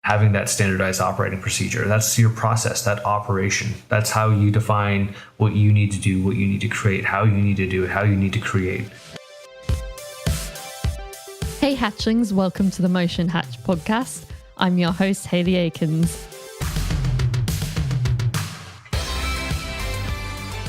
having that standardized operating procedure. That's your process, that operation. That's how you define what you need to do, what you need to create, how you need to do it, how you need to create. Hey hatchlings, welcome to the Motion Hatch podcast. I'm your host, Hayley Akins.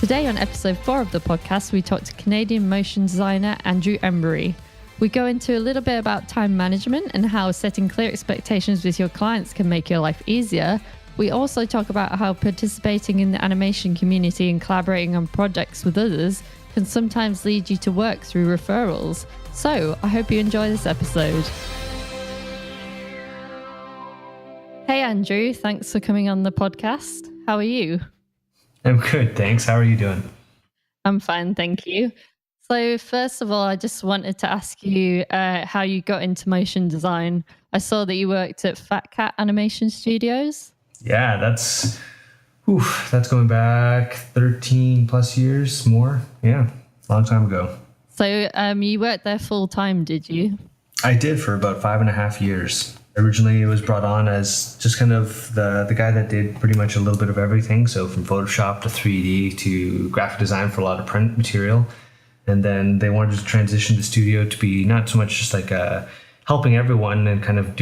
Today on episode 4 of the podcast, we talk to Canadian motion designer Andrew Embury. We go into a little bit about time management and how setting clear expectations with your clients can make your life easier. We also talk about how participating in the animation community and collaborating on projects with others can sometimes lead you to work through referrals. So I hope you enjoy this episode. Hey Andrew, thanks for coming on the podcast. How are you? I'm good, thanks. How are you doing? I'm fine, thank you. So first of all, I just wanted to ask you how you got into motion design. I saw that you worked at Fat Cat Animation Studios. Yeah, that's going back 13 plus years more. Yeah, a long time ago. So you worked there full time, did you? I did for about 5.5 years. Originally, it was brought on as just kind of the guy that did pretty much a little bit of everything. So from Photoshop to 3D to graphic design for a lot of print material. And then they wanted to transition the studio to be not so much just like helping everyone and kind of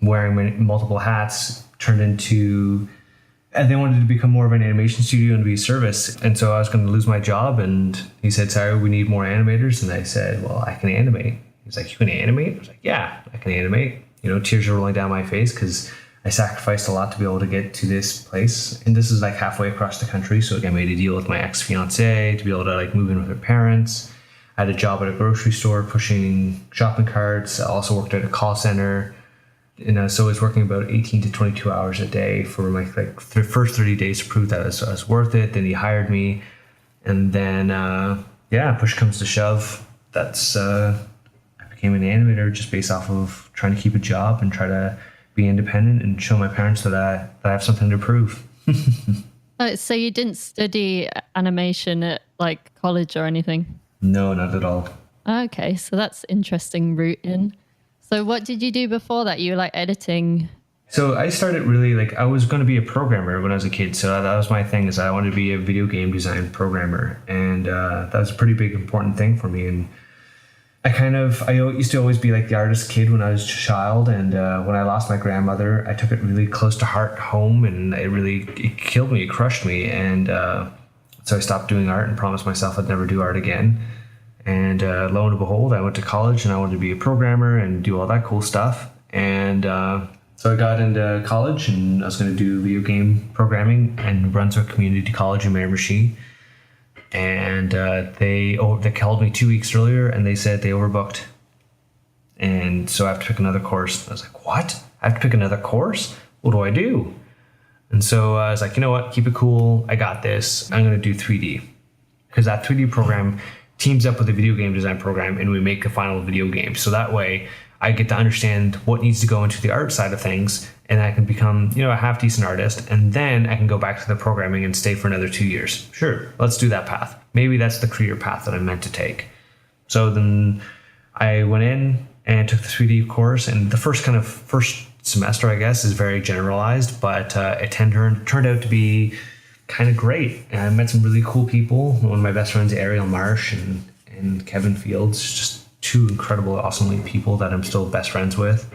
wearing multiple hats, turned into, and they wanted to become more of an animation studio and be a service. And so I was going to lose my job. And he said, sorry, we need more animators. And I said, well, I can animate. He's like, you can animate? I was like, yeah, I can animate. You know, tears are rolling down my face because I sacrificed a lot to be able to get to this place. And this is like halfway across the country. So I made a deal with my ex-fiance to be able to like move in with her parents. I had a job at a grocery store pushing shopping carts. I also worked at a call center. And so I was working about 18 to 22 hours a day for my first 30 days to prove that I was worth it. Then he hired me. And then, push comes to shove. That's, I became an animator just based off of trying to keep a job and try to be independent and show my parents that I have something to prove. So you didn't study animation at like college or anything? No, not at all. Okay, so that's interesting route in. So what did you do before that? You were like editing? So I started really I was going to be a programmer when I was a kid. So that was my thing, is I wanted to be a video game design programmer. And that was a pretty big important thing for me. And I used to always be like the artist kid when I was a child. And when I lost my grandmother, I took it really close to heart home, and it killed me, it crushed me. And so I stopped doing art and promised myself I'd never do art again. And lo and behold, I went to college and I wanted to be a programmer and do all that cool stuff. And so I got into college and I was going to do video game programming and Brunswick Community College in Miramichi. And they called me 2 weeks earlier and they said they overbooked. And so I have to pick another course. I was like, what? I have to pick another course? What do I do? And so I was like, you know what? Keep it cool. I got this. I'm going to do 3D. Because that 3D program teams up with the video game design program and we make a final video game. So that way I get to understand what needs to go into the art side of things, and I can become, a half decent artist, and then I can go back to the programming and stay for another 2 years. Sure, let's do that path. Maybe that's the career path that I'm meant to take. So then I went in and took the 3D course, and the first semester, I guess, is very generalized, but it turned out to be kind of great. And I met some really cool people. One of my best friends, Ariel Marsh and Kevin Fields, just two incredible, awesome people that I'm still best friends with.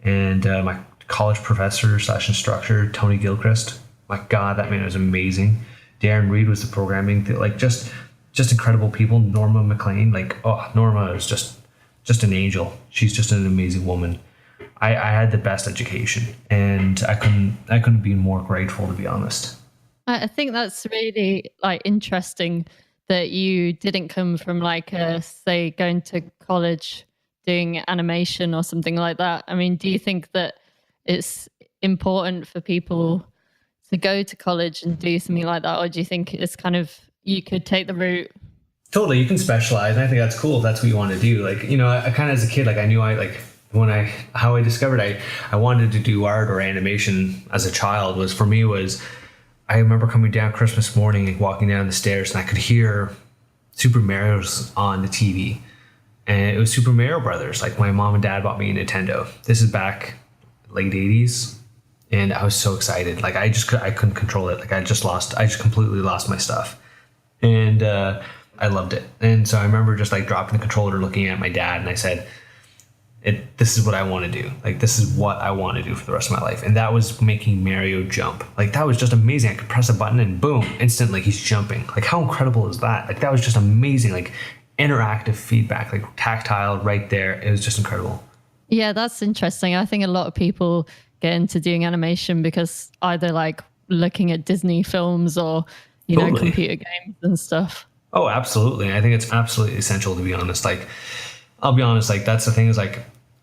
And my college professor / instructor, Tony Gilchrist. My God, that man was amazing. Darren Reed was the programming, just incredible people. Norma McLean, Norma is just an angel. She's just an amazing woman. I had the best education, and I couldn't be more grateful, to be honest. I think that's really interesting that you didn't come from say going to college doing animation or something like that. I mean, do you think that it's important for people to go to college and do something like that, or do you think it's kind of, you could take the route? Totally, you can specialize, and I think that's cool if that's what you want to do. I kind of, as a kid, I knew how I discovered I wanted to do art or animation as a child was I remember coming down Christmas morning and walking down the stairs, and I could hear Super Mario's on the TV. And it was Super Mario Brothers. My mom and dad bought me a Nintendo. This is back late 80s. And I was so excited. Like I couldn't control it. Like I just completely lost my stuff. And I loved it. And so I remember just like dropping the controller, looking at my dad, and I said, this is what I want to do. Like, this is what I want to do for the rest of my life. And that was making Mario jump. Like, that was just amazing. I could press a button and boom, instantly he's jumping. Like, how incredible is that? Like, that was just amazing. Like, interactive feedback, like tactile right there. It was just incredible. Yeah, that's interesting. I think a lot of people get into doing animation because either like looking at Disney films or, you know, computer games and stuff. Oh, absolutely. I think it's absolutely essential, to be honest. Like, I'll be honest, like that's the thing is like,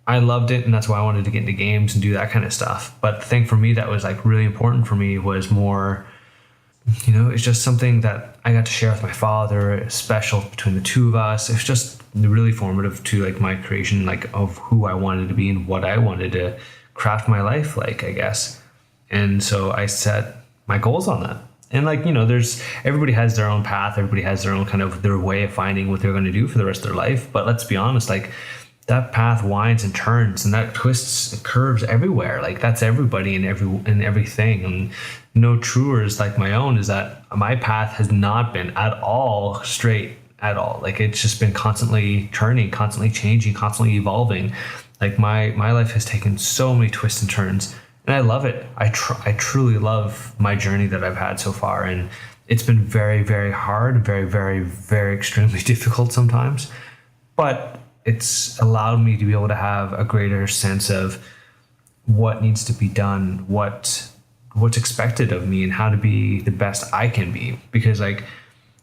I loved it and that's why I wanted to get into games and do that kind of stuff. But the thing for me that was like really important for me was more, you know, it's just something that I got to share with my father. It's special between the two of us. It's just really formative to like my creation, like of who I wanted to be and what I wanted to craft my life like, I guess. And so I set my goals on that. And like, you know, everybody has their own path. Everybody has their own kind of their way of finding what they're going to do for the rest of their life. But let's be honest, like that path winds and turns and that twists and curves everywhere. Like that's everybody and everything. And no truer is like my own is that my path has not been at all straight at all. Like it's just been constantly turning, constantly changing, constantly evolving. Like my life has taken so many twists and turns. And I love it. I truly love my journey that I've had so far. And it's been very, very hard, very, very, very extremely difficult sometimes. But it's allowed me to be able to have a greater sense of what needs to be done, what's expected of me and how to be the best I can be. Because like,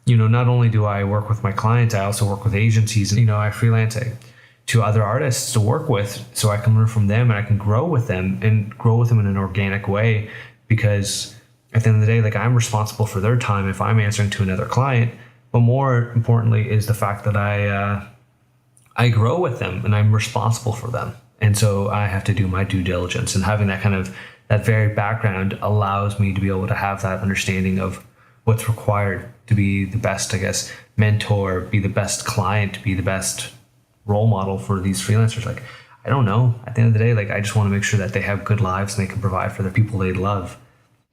you know, not only do I work with my clients, I also work with agencies. You know, I freelance to other artists to work with so I can learn from them and I can grow with them and grow with them in an organic way, because at the end of the day, like I'm responsible for their time if I'm answering to another client. But more importantly is the fact that I grow with them and I'm responsible for them. And so I have to do my due diligence, and having that kind of that very background allows me to be able to have that understanding of what's required to be the best, I guess, mentor, be the best client, be the best role model for these freelancers. Like, I don't know. At the end of the day, like I just want to make sure that they have good lives and they can provide for the people they love.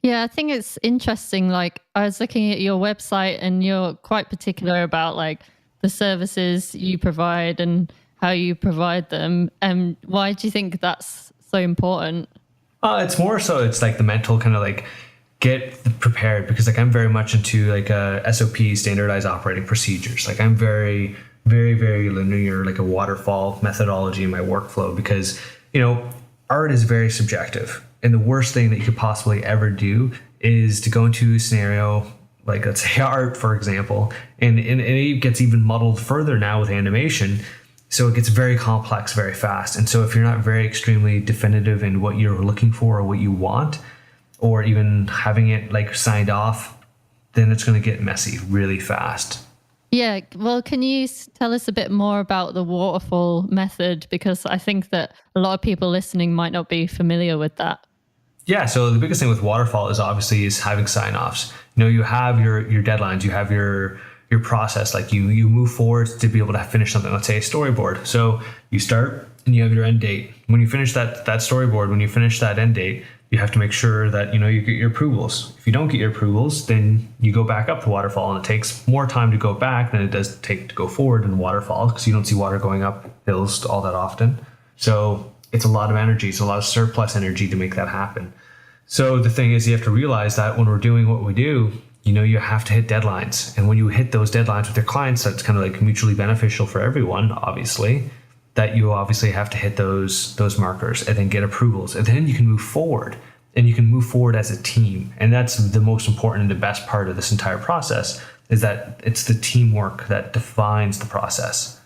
Yeah, I think it's interesting. Like I was looking at your website and you're quite particular about like the services you provide and how you provide them. And why do you think that's so important? It's more so it's like the mental kind of like get prepared, because like I'm very much into like SOP, standardized operating procedures. Like I'm very, very, very linear, like a waterfall methodology in my workflow, because, you know, art is very subjective. And the worst thing that you could possibly ever do is to go into a scenario, like let's say art, for example, and it gets even muddled further now with animation. So it gets very complex very fast. And so if you're not very extremely definitive in what you're looking for or what you want, or even having it like signed off, then it's going to get messy really fast. Yeah, well, can you tell us a bit more about the waterfall method? Because I think that a lot of people listening might not be familiar with that. Yeah, so the biggest thing with waterfall is obviously is having sign-offs. You know, you have your deadlines, you have your process, like you move forward to be able to finish something, let's say a storyboard. So you start and you have your end date. When you finish that storyboard, when you finish that end date, you have to make sure that, you know, you get your approvals. If you don't get your approvals, then you go back up the waterfall, and it takes more time to go back than it does take to go forward in the waterfall, because you don't see water going up hills all that often. So it's a lot of energy. It's a lot of surplus energy to make that happen. So the thing is, you have to realize that when we're doing what we do, you know, you have to hit deadlines. And when you hit those deadlines with your clients, that's kind of like mutually beneficial for everyone, obviously, that you obviously have to hit those markers and then get approvals. And then you can move forward, and you can move forward as a team. And that's the most important and the best part of this entire process, is that it's the teamwork that defines the process.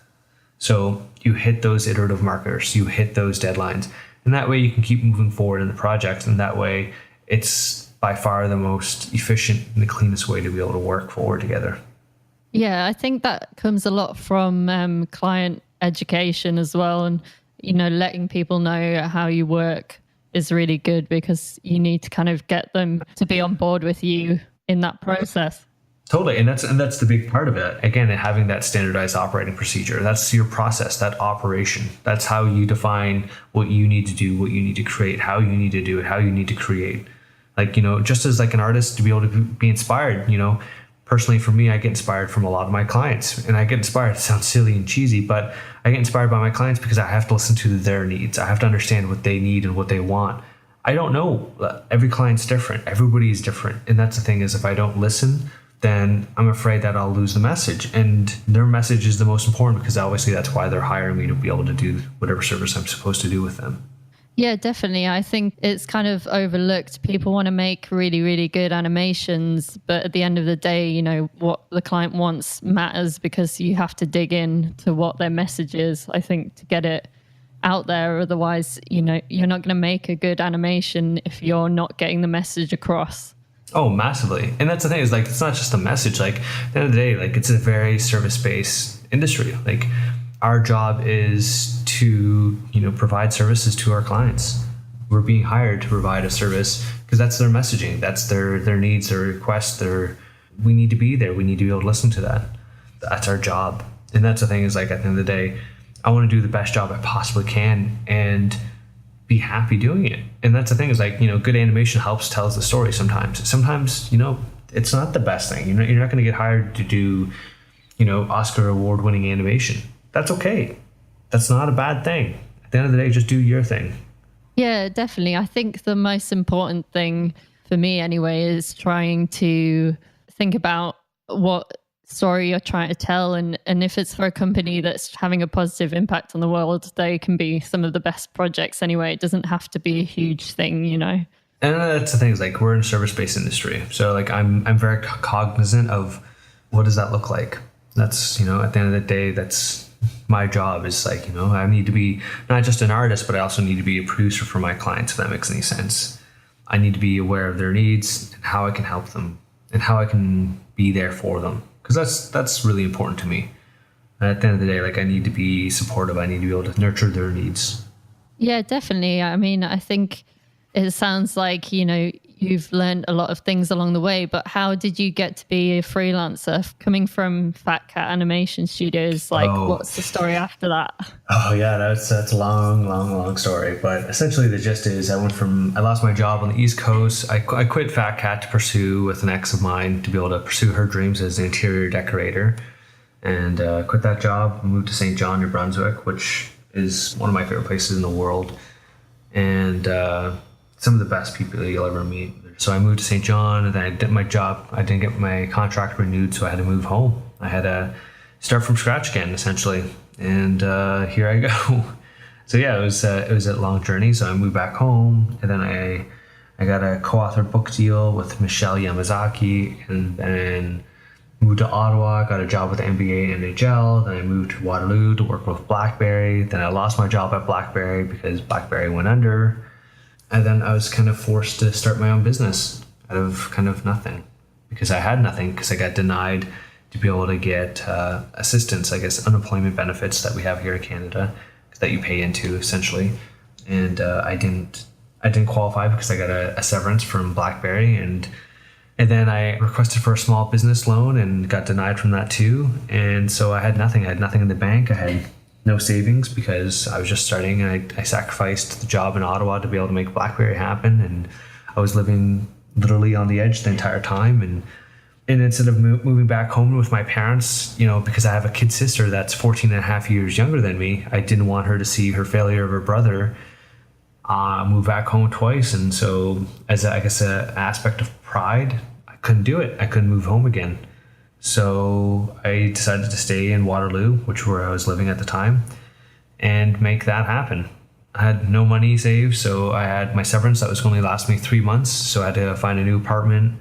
So you hit those iterative markers, you hit those deadlines, and that way you can keep moving forward in the project. And that way it's by far the most efficient and the cleanest way to be able to work forward together. Yeah, I think that comes a lot from client education as well. And, you know, letting people know how you work is really good, because you need to kind of get them to be on board with you in that process. Totally, and that's the big part of it. Again, having that standardized operating procedure. That's your process, that operation. That's how you define what you need to do, what you need to create, how you need to do it, how you need to create. Like, just as like an artist to be able to be inspired, personally for me, I get inspired from a lot of my clients, and I get inspired. It sounds silly and cheesy, but I get inspired by my clients because I have to listen to their needs. I have to understand what they need and what they want. I don't know. Every client's different. Everybody's different. And that's the thing is, if I don't listen, then I'm afraid that I'll lose the message. And their message is the most important, because obviously that's why they're hiring me, to be able to do whatever service I'm supposed to do with them. Yeah, definitely. I think it's kind of overlooked. People want to make really, really good animations, but at the end of the day, what the client wants matters, because you have to dig in to what their message is, I think, to get it out there. Otherwise, you're not going to make a good animation if you're not getting the message across. Oh, massively. And that's the thing is, like, it's not just a message. Like, at the end of the day, like, it's a very service-based industry. Like, our job is to, provide services to our clients. We're being hired to provide a service because that's their messaging. That's their needs, their requests. We need to be there. We need to be able to listen to that. That's our job. And that's the thing is, like, at the end of the day, I want to do the best job I possibly can and be happy doing it. And that's the thing is, like, good animation tells the story sometimes. Sometimes, it's not the best thing. You're not going to get hired to do, Oscar award winning animation. That's okay. That's not a bad thing. At the end of the day, just do your thing. Yeah, definitely. I think the most important thing for me anyway is trying to think about what story you're trying to tell. And if it's for a company that's having a positive impact on the world, they can be some of the best projects anyway. It doesn't have to be a huge thing, And that's the thing is, like, we're in a service-based industry. So, like, I'm very cognizant of what does that look like. That's, at the end of the day, that's my job is, like, I need to be not just an artist, but I also need to be a producer for my clients, if that makes any sense. I need to be aware of their needs and how I can help them and how I can be there for them. Because that's really important to me. And at the end of the day, like, I need to be supportive. I need to be able to nurture their needs. Yeah, definitely. I mean, I think it sounds like, you've learned a lot of things along the way, but how did you get to be a freelancer coming from Fat Cat Animation Studios? Like, what's the story after that? Oh yeah, that's a long story. But essentially the gist is I lost my job on the East Coast. I quit Fat Cat to pursue with an ex of mine to be able to pursue her dreams as an interior decorator, and quit that job, moved to St. John, New Brunswick, which is one of my favorite places in the world. And some of the best people you'll ever meet. So I moved to St. John, and then I did my job. I didn't get my contract renewed, so I had to move home. I had to start from scratch again, essentially. And here I go. So yeah, it was a long journey. So I moved back home, and then I got a co-authored book deal with Michelle Yamazaki, and then moved to Ottawa, got a job with the NBA and NHL. Then I moved to Waterloo to work with BlackBerry. Then I lost my job at BlackBerry because BlackBerry went under. And then I was kind of forced to start my own business out of kind of nothing, because I had nothing, because I got denied to be able to get assistance, I guess, unemployment benefits that we have here in Canada that you pay into essentially. And I didn't qualify because I got a severance from BlackBerry, and then I requested for a small business loan and got denied from that too. And so I had nothing. I had nothing in the bank. I had no savings because I was just starting, and I sacrificed the job in Ottawa to be able to make BlackBerry happen. And I was living literally on the edge the entire time. And instead of moving back home with my parents, because I have a kid sister that's 14 and a half years younger than me, I didn't want her to see her failure of her brother move back home twice. And so as an aspect of pride, I couldn't do it. I couldn't move home again. So I decided to stay in Waterloo, which where I was living at the time, and make that happen. I had no money saved, so I had my severance that was going to last me 3 months. So I had to find a new apartment,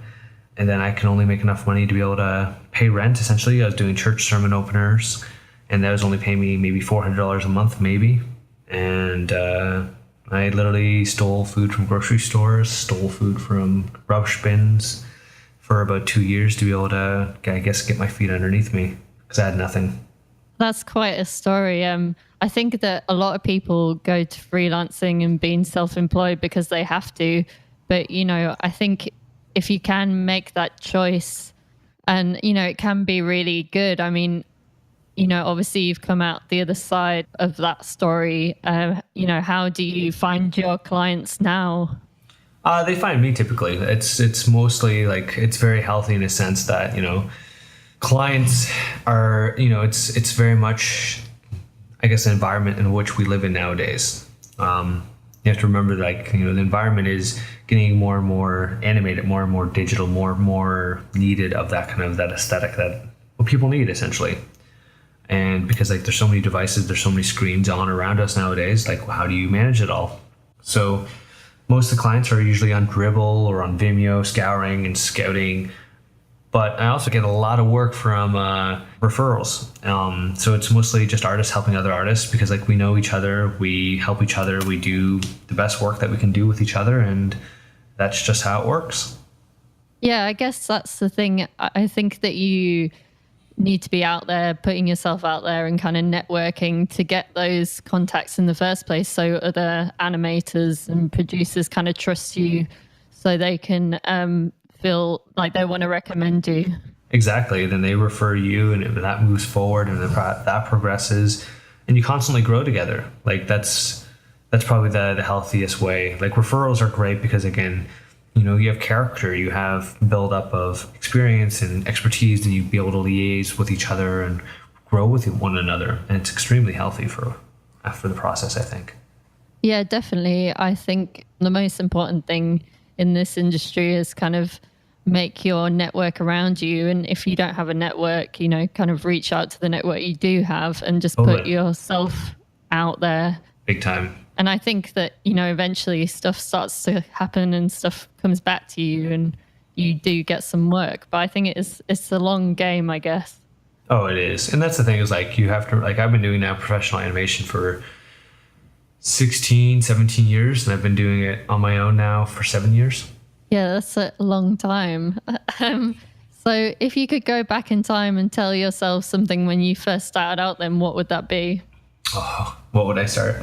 and then I can only make enough money to be able to pay rent. Essentially, I was doing church sermon openers, and that was only paying me maybe $400 a month, maybe. And I literally stole food from grocery stores, stole food from rubbish bins for about 2 years to be able to, I guess, get my feet underneath me, because I had nothing. That's quite a story. I think that a lot of people go to freelancing and being self-employed because they have to. But, I think if you can make that choice And, it can be really good. I mean, obviously you've come out the other side of that story. How do you find your clients now? They find me typically. It's mostly like it's very healthy in a sense that, clients are, it's very much, I guess, an environment in which we live in nowadays. You have to remember, like, the environment is getting more and more animated, more and more digital, more and more needed of that kind of that aesthetic that what people need essentially. And because like there's so many devices, there's so many screens on around us nowadays, like how do you manage it all? So most of the clients are usually on Dribbble or on Vimeo, scouring and scouting. But I also get a lot of work from referrals. So it's mostly just artists helping other artists because like we know each other, we help each other, we do the best work that we can do with each other, and that's just how it works. Yeah, I guess that's the thing. I think that you need to be out there, putting yourself out there and kind of networking to get those contacts in the first place, so other animators and producers kind of trust you so they can feel like they want to recommend you. Exactly. Then they refer you and that moves forward and that progresses and you constantly grow together. Like that's probably the healthiest way. Like referrals are great because again, you have character, you have build up of experience and expertise, and you be able to liaise with each other and grow with one another. And it's extremely healthy for the process, I think. Yeah, definitely. I think the most important thing in this industry is kind of make your network around you. And if you don't have a network, kind of reach out to the network you do have and just put yourself out there. Big time. And I think that, eventually stuff starts to happen and stuff comes back to you and you do get some work. But I think it's a long game, I guess. Oh, it is. And that's the thing is like you have to, like I've been doing now professional animation for 16, 17 years. And I've been doing it on my own now for 7 years. Yeah, that's a long time. So if you could go back in time and tell yourself something when you first started out, then what would that be? Oh, what would I start?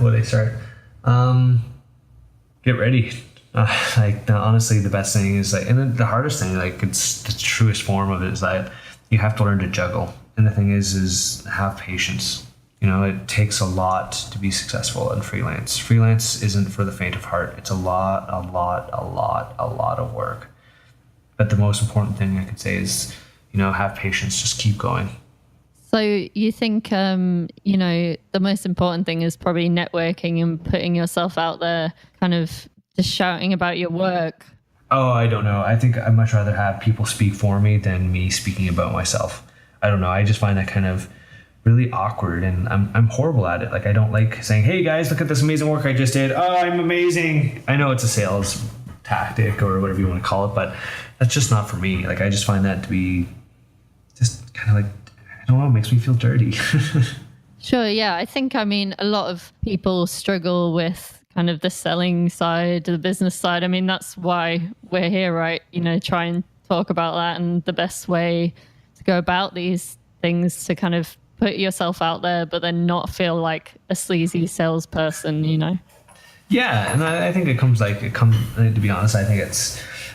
Get ready. Honestly, the best thing is like, and then the hardest thing, like it's the truest form of it is that you have to learn to juggle. And the thing is have patience. It takes a lot to be successful in freelance. Freelance isn't for the faint of heart. It's a lot of work. But the most important thing I could say is, have patience, just keep going. So you think, the most important thing is probably networking and putting yourself out there, kind of just shouting about your work? Oh, I don't know. I think I'd much rather have people speak for me than me speaking about myself. I don't know. I just find that kind of really awkward and I'm horrible at it. Like I don't like saying, hey guys, look at this amazing work I just did. Oh, I'm amazing. I know it's a sales tactic or whatever you want to call it, but that's just not for me. Like I just find that to be just kind of like, I don't know, it makes me feel dirty. Sure, yeah. I think, a lot of people struggle with kind of the selling side, the business side. That's why we're here, right? Try and talk about that and the best way to go about these things to kind of put yourself out there, but then not feel like a sleazy salesperson, Yeah, and I think it comes, to be honest, I think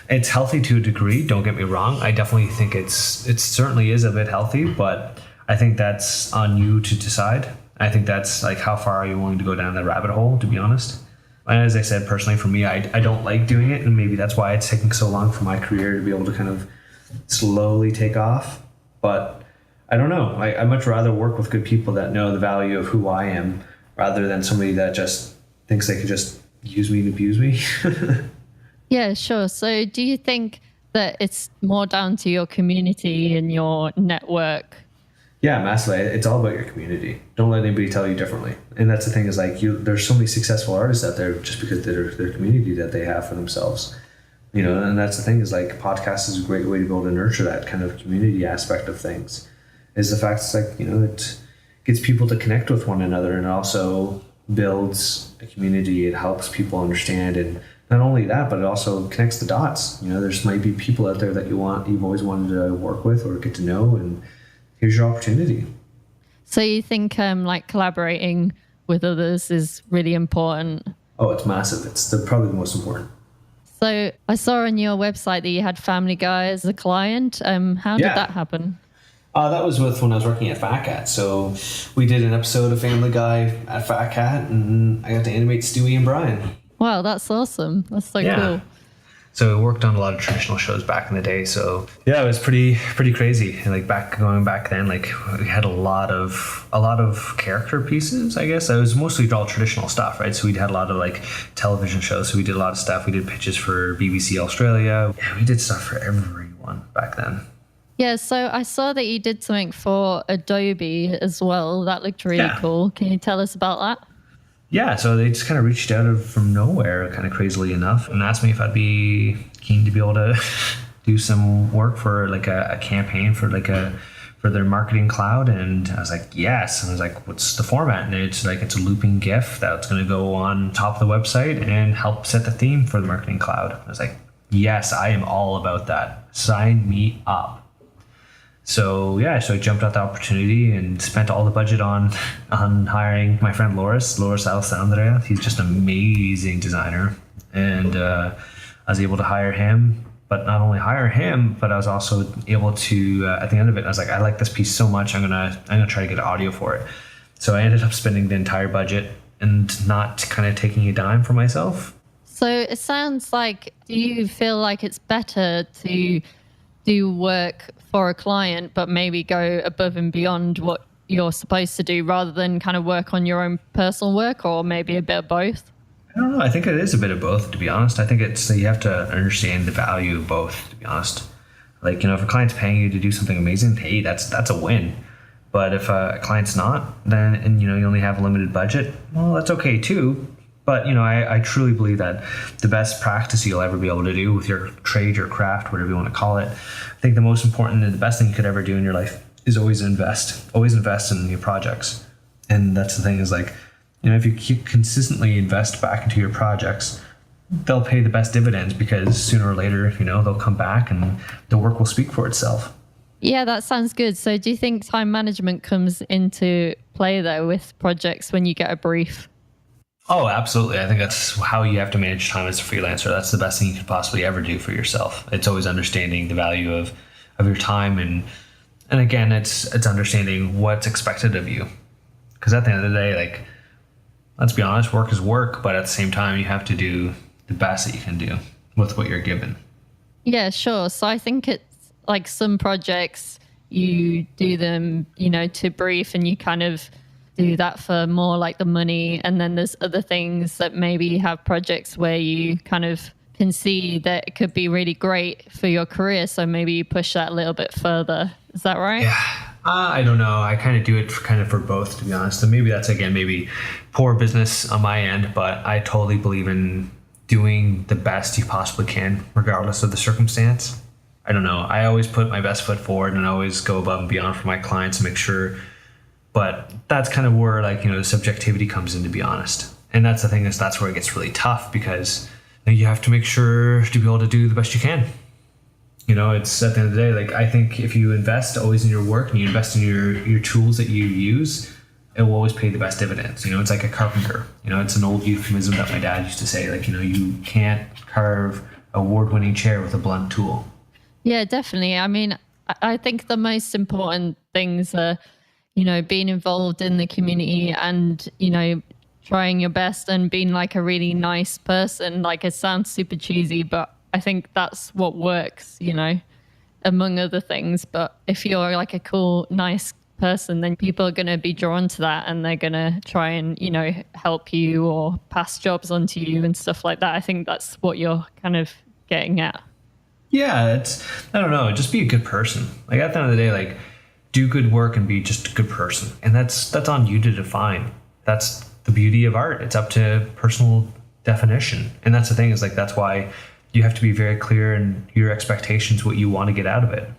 it's healthy to a degree. Don't get me wrong. I definitely think it certainly is a bit healthy, but I think that's on you to decide. I think that's like, how far are you willing to go down that rabbit hole, to be honest? And as I said, personally, for me, I don't like doing it. And maybe that's why it's taking so long for my career to be able to kind of slowly take off. But I don't know. I much rather work with good people that know the value of who I am rather than somebody that just thinks they can just use me and abuse me. Yeah, sure. So do you think that it's more down to your community and your network? Yeah, massively. It's all about your community. Don't let anybody tell you differently. And that's the thing is like there's so many successful artists out there just because their community that they have for themselves. And that's the thing is like podcast is a great way to be able to nurture that kind of community aspect of things. Is the fact it's like, it gets people to connect with one another and also builds a community. It helps people understand, and not only that, but it also connects the dots. There's might be people out there that you've always wanted to work with or get to know, and here's your opportunity. So you think like collaborating with others is really important? Oh, it's massive. It's probably the most important. So I saw on your website that you had Family Guy as a client. How did that happen? That was when I was working at Fat Cat. So we did an episode of Family Guy at Fat Cat, and I got to animate Stewie and Brian. Wow, that's awesome. That's so cool. So we worked on a lot of traditional shows back in the day. So yeah, it was pretty crazy. And like going back then, like we had a lot of character pieces, I guess. It was mostly all traditional stuff, right? So we had a lot of like television shows. So we did a lot of stuff. We did pitches for BBC Australia. Yeah, we did stuff for everyone back then. Yeah, so I saw that you did something for Adobe as well. That looked really cool. Can you tell us about that? Yeah, so they just kind of reached out from nowhere, kind of crazily enough, and asked me if I'd be keen to be able to do some work for like a campaign for their marketing cloud. And I was like, yes. And I was like, what's the format? And it's a looping GIF that's going to go on top of the website and help set the theme for the marketing cloud. I was like, yes, I am all about that. Sign me up. So I jumped at the opportunity and spent all the budget on hiring my friend Loris Alessandria. He's just an amazing designer, and I was able to hire him. But not only hire him, but I was also able to at the end of it, I was like, I like this piece so much, I'm gonna try to get audio for it. So I ended up spending the entire budget and not kind of taking a dime for myself. So it sounds like, do you feel like it's better to do work for a client, but maybe go above and beyond what you're supposed to do rather than kind of work on your own personal work, or maybe a bit of both? I don't know. I think it is a bit of both, to be honest. I think you have to understand the value of both, to be honest. Like, if a client's paying you to do something amazing, hey, that's a win. But if a client's not, then, and you only have a limited budget, well, that's okay too. But, I truly believe that the best practice you'll ever be able to do with your trade, your craft, whatever you want to call it, I think the most important and the best thing you could ever do in your life is always invest in your projects. And that's the thing is like, if you consistently invest back into your projects, they'll pay the best dividends, because sooner or later, they'll come back and the work will speak for itself. Yeah, that sounds good. So do you think time management comes into play though with projects when you get a brief? Oh, absolutely. I think that's how you have to manage time as a freelancer. That's the best thing you could possibly ever do for yourself. It's always understanding the value of your time. And again, it's understanding what's expected of you. Because at the end of the day, like, let's be honest, work is work. But at the same time, you have to do the best that you can do with what you're given. Yeah, sure. So I think it's like some projects, you do them, to brief, and you kind of do that for more like the money. And then there's other things that maybe you have projects where you kind of can see that it could be really great for your career. So maybe you push that a little bit further. Is that right? Yeah. I don't know. I kind of do it for both, to be honest. And maybe that's, again, maybe poor business on my end, but I totally believe in doing the best you possibly can, regardless of the circumstance. I don't know. I always put my best foot forward and always go above and beyond for my clients to make sure. But that's kind of where, like, the subjectivity comes in, to be honest. And that's the thing, is that's where it gets really tough, because you have to make sure to be able to do the best you can. It's at the end of the day, like, I think if you invest always in your work and you invest in your tools that you use, it will always pay the best dividends. It's like a carpenter. It's an old euphemism that my dad used to say, like, you can't carve award-winning chair with a blunt tool. Yeah, definitely. I mean, I think the most important things are, being involved in the community and, trying your best and being like a really nice person. Like, it sounds super cheesy, but I think that's what works, among other things. But if you're like a cool, nice person, then people are going to be drawn to that, and they're going to try and, help you or pass jobs onto you and stuff like that. I think that's what you're kind of getting at. Yeah, I don't know, just be a good person. Like, at the end of the day, like, do good work and be just a good person. And that's on you to define. That's the beauty of art. It's up to personal definition. And that's the thing, is like, that's why you have to be very clear in your expectations, what you want to get out of it.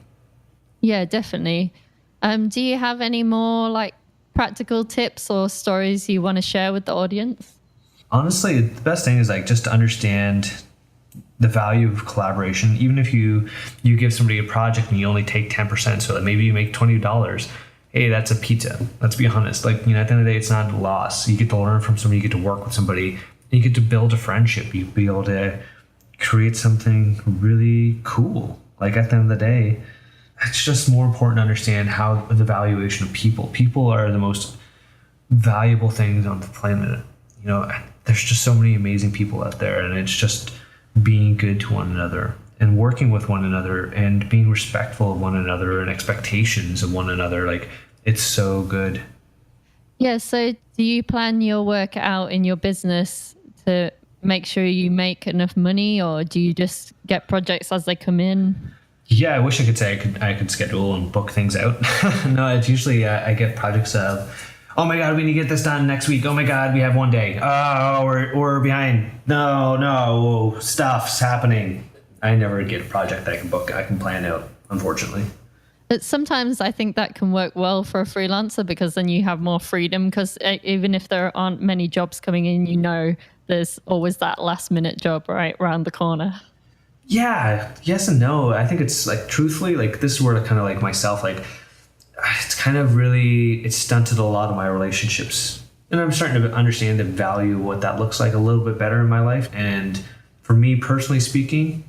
Yeah, definitely. Do you have any more like practical tips or stories you want to share with the audience? Honestly, the best thing is like just to understand the value of collaboration. Even if you give somebody a project and you only take 10%, so that maybe you make $20, hey, that's a pizza. Let's be honest. Like, at the end of the day, it's not a loss. You get to learn from somebody, you get to work with somebody, and you get to build a friendship. You be able to create something really cool. Like at the end of the day, it's just more important to understand how the valuation of people. People are the most valuable things on the planet. There's just so many amazing people out there, and it's just being good to one another and working with one another and being respectful of one another and expectations of one another. Like, it's so good. Yeah. So do you plan your work out in your business to make sure you make enough money, or do you just get projects as they come in? Yeah, I wish I could say I could schedule and book things out. No, it's usually I get projects of, oh my God, we need to get this done next week. Oh my God, we have one day. Oh, we're behind. No, stuff's happening. I never get a project that I can book. I can plan out, unfortunately. But sometimes I think that can work well for a freelancer, because then you have more freedom, because even if there aren't many jobs coming in, there's always that last minute job right around the corner. Yeah, yes and no. I think it's like, truthfully, like, this is where kind of like myself, like, it's kind of really, it's stunted a lot of my relationships. And I'm starting to understand the value of what that looks like a little bit better in my life. And for me personally speaking,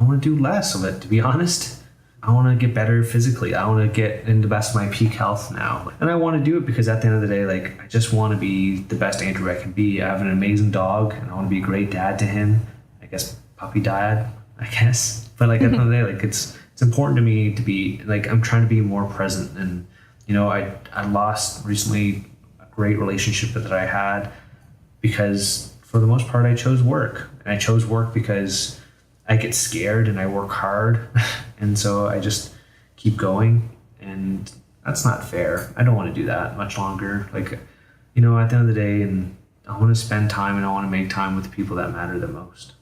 I want to do less of it, to be honest. I want to get better physically. I want to get in the best of my peak health now. And I want to do it because at the end of the day, like, I just want to be the best Andrew I can be. I have an amazing dog and I want to be a great dad to him. I guess puppy dad, I guess. But like, at the end of the day, like, it's important to me to be like, I'm trying to be more present. And, I lost recently a great relationship that I had because for the most part, I chose work. And I chose work because I get scared and I work hard. And so I just keep going, and that's not fair. I don't want to do that much longer. Like, at the end of the day, and I want to spend time and I want to make time with the people that matter the most.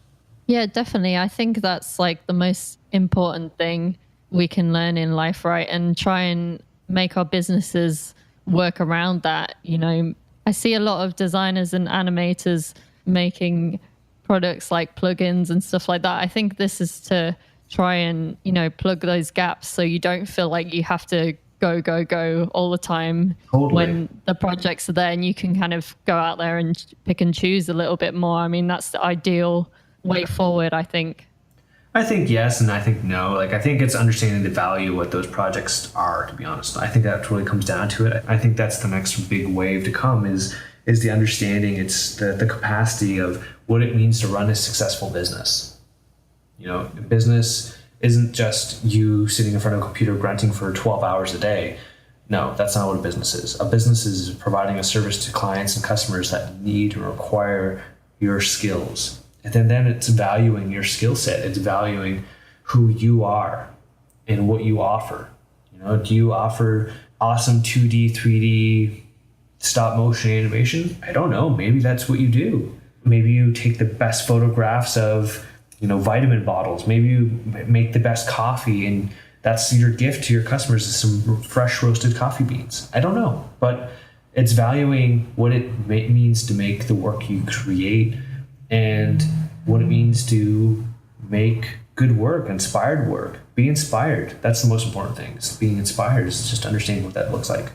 Yeah, definitely. I think that's like the most important thing we can learn in life, right? And try and make our businesses work around that. I see a lot of designers and animators making products like plugins and stuff like that. I think this is to try and, plug those gaps so you don't feel like you have to go all the time. Totally. When the projects are there, and you can kind of go out there and pick and choose a little bit more. I mean, that's the ideal way forward, I think. I think yes, and I think no. Like, I think it's understanding the value of what those projects are, to be honest. I think that really comes down to it. I think that's the next big wave to come is the understanding. It's the capacity of what it means to run a successful business. Business isn't just you sitting in front of a computer grunting for 12 hours a day. No, that's not what a business is. A business is providing a service to clients and customers that need or require your skills. And then it's valuing your skill set. It's valuing who you are and what you offer. Do you offer awesome 2D, 3D, stop motion animation? I don't know. Maybe that's what you do. Maybe you take the best photographs of, vitamin bottles. Maybe you make the best coffee, and that's your gift to your customers is some fresh roasted coffee beans. I don't know, but it's valuing what it means to make the work you create and what it means to make good work, inspired work. Be inspired. That's the most important thing. Being inspired is just understanding what that looks like.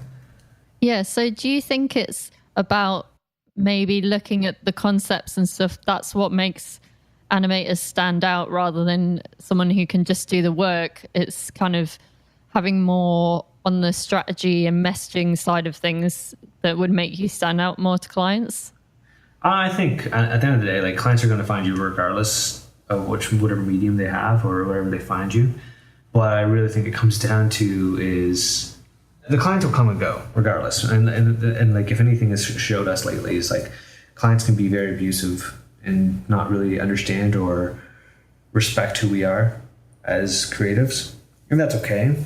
Yeah. So do you think it's about maybe looking at the concepts and stuff? That's what makes animators stand out rather than someone who can just do the work. It's kind of having more on the strategy and messaging side of things that would make you stand out more to clients. I think at the end of the day, like, clients are going to find you regardless of whatever medium they have or wherever they find you. What I really think it comes down to is the clients will come and go regardless. And like, if anything has showed us lately is like clients can be very abusive and not really understand or respect who we are as creatives. And that's okay,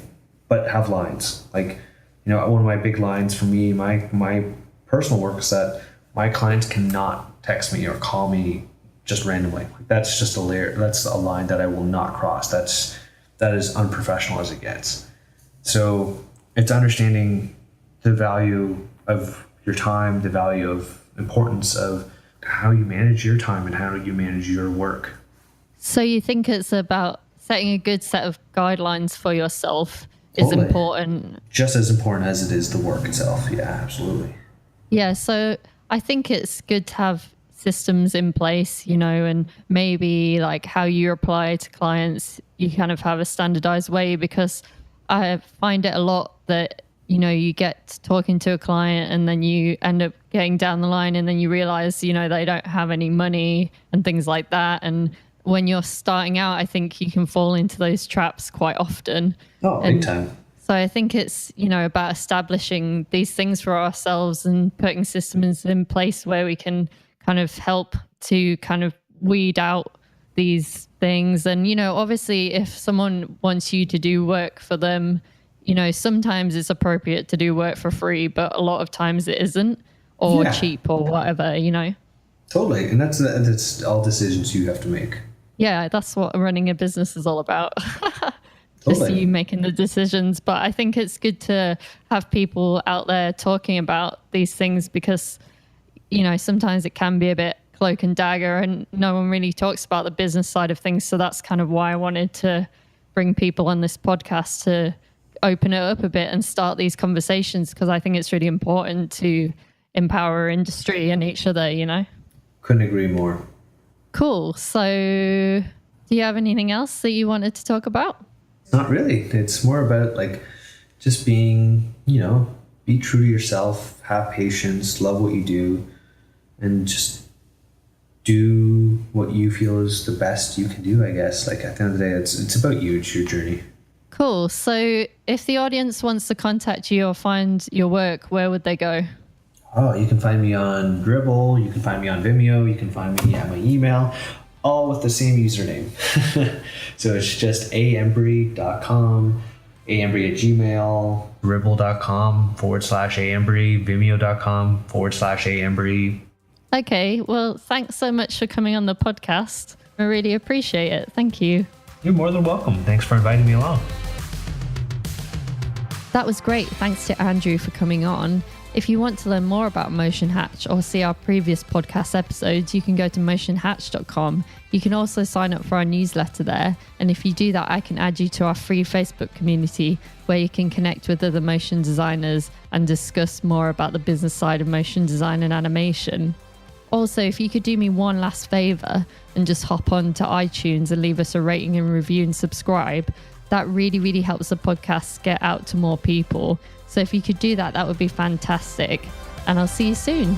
but have lines. Like, one of my big lines for me, my personal work is that my clients cannot text me or call me just randomly. That's just a layer. That's a line that I will not cross. That is unprofessional as it gets. So it's understanding the value of your time, the value of importance of how you manage your time and how you manage your work. So you think it's about setting a good set of guidelines for yourself is Totally. important. Just as important as it is the work itself. Yeah, absolutely. Yeah. So I think it's good to have systems in place, you know, and maybe like how you apply to clients, you kind of have a standardized way, because I find it a lot that, you know, you get talking to a client and then you end up getting down the line and then you realize, you know, they don't have any money and things like that. And when you're starting out, I think you can fall into those traps quite often. Oh, big time. So I think it's, you know, about establishing these things for ourselves and putting systems in place where we can kind of help to kind of weed out these things. And, you know, obviously if someone wants you to do work for them, you know, sometimes it's appropriate to do work for free, but a lot of times it isn't, or cheap or whatever, you know. Totally. And that's all decisions you have to make. Yeah, that's what running a business is all about. Just you making the decisions. But I think it's good to have people out there talking about these things, because, you know, sometimes it can be a bit cloak and dagger and no one really talks about the business side of things. So that's kind of why I wanted to bring people on this podcast to open it up a bit and start these conversations, because I think it's really important to empower our industry and each other, you know. Couldn't agree more. Cool. So do you have anything else that you wanted to talk about? Not really. It's more about like just being, you know, be true to yourself, have patience, love what you do, and just do what you feel is the best you can do, I guess. Like at the end of the day, it's about you. It's your journey. Cool. So if the audience wants to contact you or find your work, where would they go? Oh, you can find me on Dribbble. You can find me on Vimeo. You can find me at my email, all with the same username. So it's just aembury.com, aembury@gmail, Dribbble.com/aembury, Vimeo.com/aembury. Okay. Well, thanks so much for coming on the podcast. I really appreciate it. Thank you. You're more than welcome. Thanks for inviting me along. That was great. Thanks to Andrew for coming on. If you want to learn more about Motion Hatch or see our previous podcast episodes, you can go to motionhatch.com. You can also sign up for our newsletter there. And if you do that, I can add you to our free Facebook community where you can connect with other motion designers and discuss more about the business side of motion design and animation. Also, if you could do me one last favor and just hop on to iTunes and leave us a rating and review and subscribe, that really, really helps the podcast get out to more people. So if you could do that, that would be fantastic. And I'll see you soon.